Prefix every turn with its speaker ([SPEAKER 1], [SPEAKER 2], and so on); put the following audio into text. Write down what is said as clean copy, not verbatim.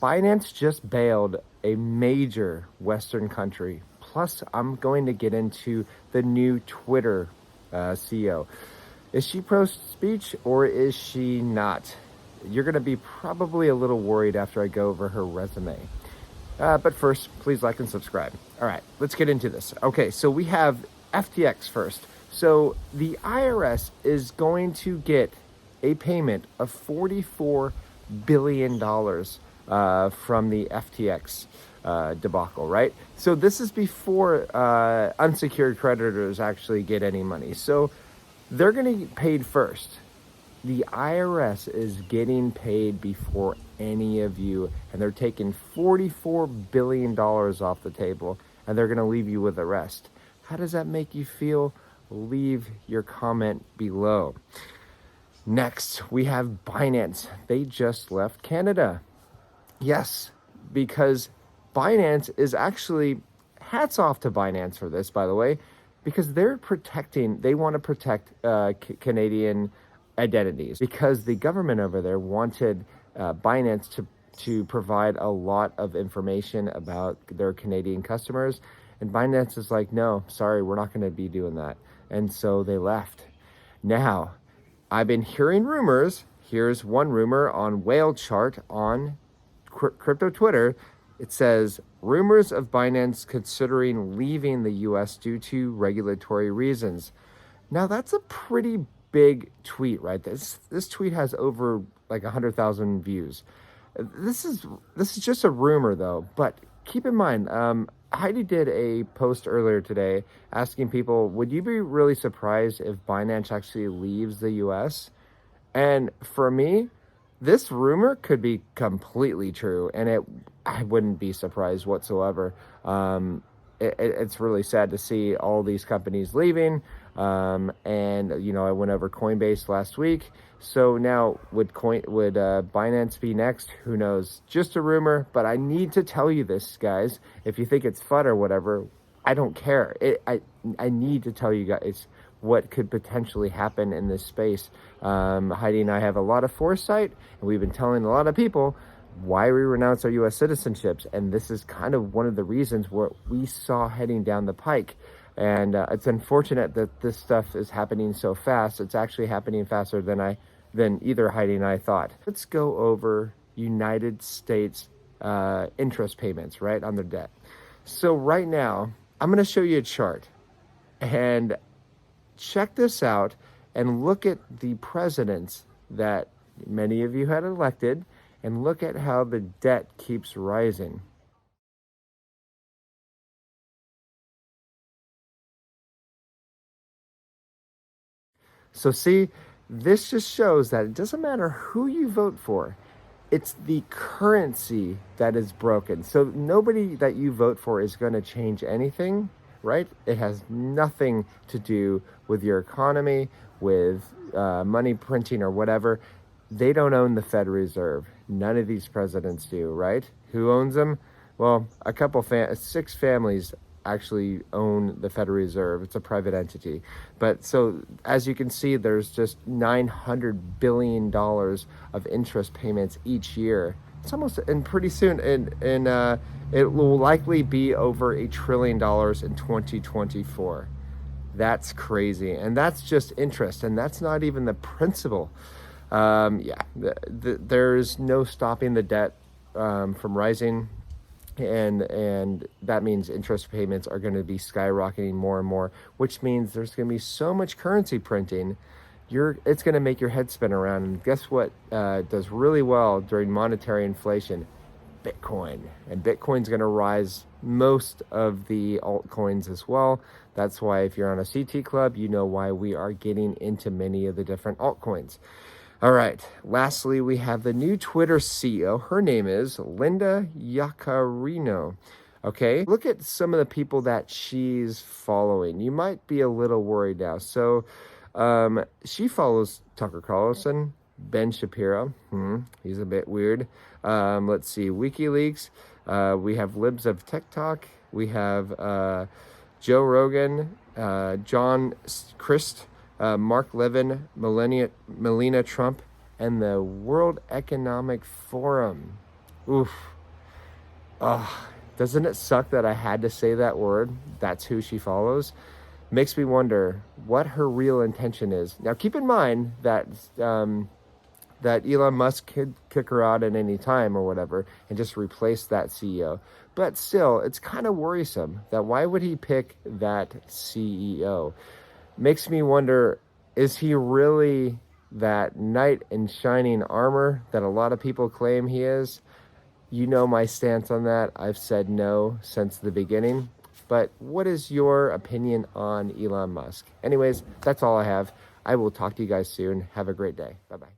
[SPEAKER 1] Binance just bailed a major Western country. Plus, I'm going to get into the new Twitter CEO. Is she pro-speech or is she not? You're going to be probably a little worried after I go over her resume. But first, please like and subscribe. All right, let's get into this. Okay, so we have FTX first. So the IRS is going to get a payment of $44 billion from the FTX debacle, right? So this is before unsecured creditors actually get any money. So they're going to get paid first. The IRS is getting paid before any of you, and they're taking $44 billion off the table, and they're going to leave you with the rest. How does that make you feel? Leave your comment below. Next, we have Binance. They just left Canada. Yes, because Binance is actually, hats off to Binance for this, by the way, because they want to protect Canadian identities, because the government over there wanted Binance to provide a lot of information about their Canadian customers. And Binance is like, no, sorry, we're not going to be doing that. And so they left. Now, I've been hearing rumors. Here's one rumor on Whale Chart on crypto Twitter. It says, rumors of Binance considering leaving the US due to regulatory reasons. Now, that's a pretty big tweet, right? This tweet has over like 100,000 views. This is just a rumor, though. But keep in mind, Heidi did a post earlier today asking people, would you be really surprised if Binance actually leaves the US? And for me, this rumor could be completely true, and I wouldn't be surprised whatsoever. It's really sad to see all these companies leaving. And you know, I went over Coinbase last week. So now would Binance be next? Who knows? Just a rumor, but I need to tell you this, guys. If you think it's fun or whatever, I don't care. I need to tell you guys what could potentially happen in this space. Heidi and I have a lot of foresight, and we've been telling a lot of people why we renounce our U.S. citizenships, and this is kind of one of the reasons what we saw heading down the pike. And it's unfortunate that this stuff is happening so fast. It's actually happening faster than either Heidi and I thought. Let's go over United States interest payments, right, on their debt. So right now, I'm going to show you a chart, and check this out and look at the presidents that many of you had elected, and look at how the debt keeps rising. So see, this just shows that it doesn't matter who you vote for. It's the currency that is broken. So nobody that you vote for is going to change anything, right? It has nothing to do with your economy, with money printing or whatever. They don't own the Fed Reserve. None of these presidents do, right? Who owns them? Well, 6 families actually own the Federal Reserve. It's a private entity. But so as you can see, there's just $900 billion of interest payments each year. It's almost, and pretty soon, and it will likely be over $1 trillion in 2024. That's crazy. And that's just interest. And that's not even the principal. There's no stopping the debt from rising. And that means interest payments are going to be skyrocketing more and more, which means there's going to be so much currency printing, it's going to make your head spin around. And guess what does really well during monetary inflation? Bitcoin. And Bitcoin's going to rise most of the altcoins as well. That's why if you're on a CT club, you know why we are getting into many of the different altcoins. All right, lastly, we have the new Twitter CEO. Her name is Linda Yaccarino. Okay, look at some of the people that she's following. You might be a little worried now. So she follows Tucker Carlson, Ben Shapiro. He's a bit weird. Let's see, WikiLeaks. We have Libs of TikTok. We have Joe Rogan, John Christ, Mark Levin, Melania Trump, and the World Economic Forum. Oof. Doesn't it suck that I had to say that word? That's who she follows. Makes me wonder what her real intention is. Now, keep in mind that that Elon Musk could kick her out at any time or whatever and just replace that CEO. But still, it's kind of worrisome that why would he pick that CEO? Makes me wonder, is he really that knight in shining armor that a lot of people claim he is? You know my stance on that. I've said no since the beginning. But what is your opinion on Elon Musk? Anyways, that's all I have. I will talk to you guys soon. Have a great day. Bye-bye.